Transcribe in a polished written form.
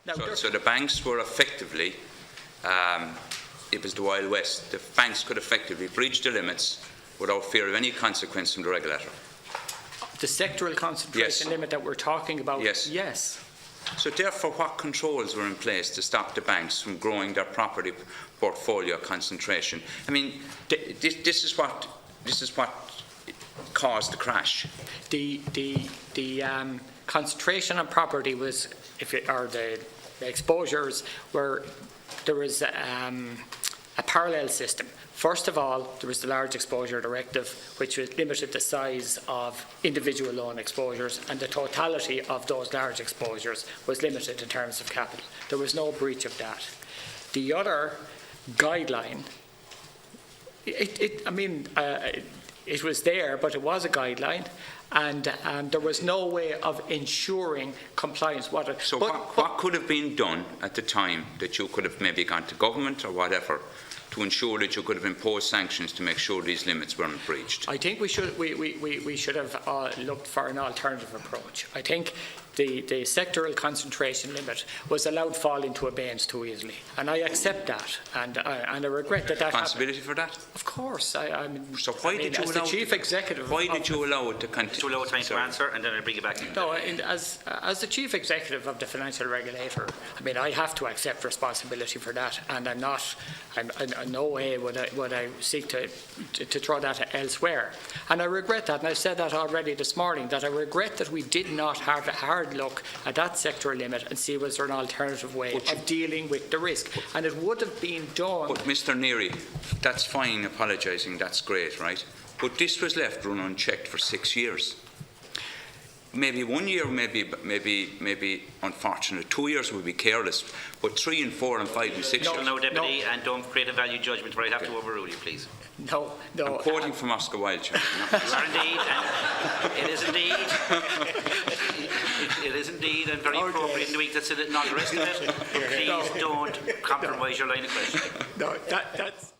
So the banks were effectively, it was the Wild West. The banks could effectively breach the limits without fear of any consequence from the regulator. The sectoral concentration limit that we're talking about? Yes. So therefore, what controls were in place to stop the banks from growing their property portfolio concentration? I mean, this is what caused the crash. The concentration on property was, the exposures were, there was a parallel system. First of all, there was the Large Exposure Directive, which limited the size of individual loan exposures, and the totality of those large exposures was limited in terms of capital. There was no breach of that. The other guideline, it was there, but it was a guideline, and there was no way of ensuring compliance. So what could have been done at the time that you could have maybe gone to government or whatever to ensure that you could have imposed sanctions to make sure these limits weren't breached? I think we should have looked for an alternative approach. I think the sectoral concentration limit was allowed to fall into abeyance too easily, and I accept that, and I regret that responsibility for that? Of course. So why did you allow the chief executive? Why did you allow it to continue? Too low time to answer, and then I'll bring it back. No, as the chief executive of the financial regulator, I have to accept responsibility for that, and I'm not. In no way would I seek to throw that elsewhere. And I regret that, and I've said that already this morning, that I regret that we did not have a hard look at that sector limit and see was there an alternative way of dealing with the risk. And it would have been done. But Mr. Neary, that's fine, apologising, that's great, right? But this was left run unchecked for 6 years. Maybe 1 year, maybe unfortunate. 2 years would be careless, but 3 and 4 and 5 and 6 years. No, Deputy, and don't create a value judgment where I have to overrule you, please. No. I'm quoting from Oscar Wilde. You are indeed, and it is indeed. It is indeed, and very appropriate in the week that's in it, not the rest of it. Please don't compromise your line of questioning. No, that's.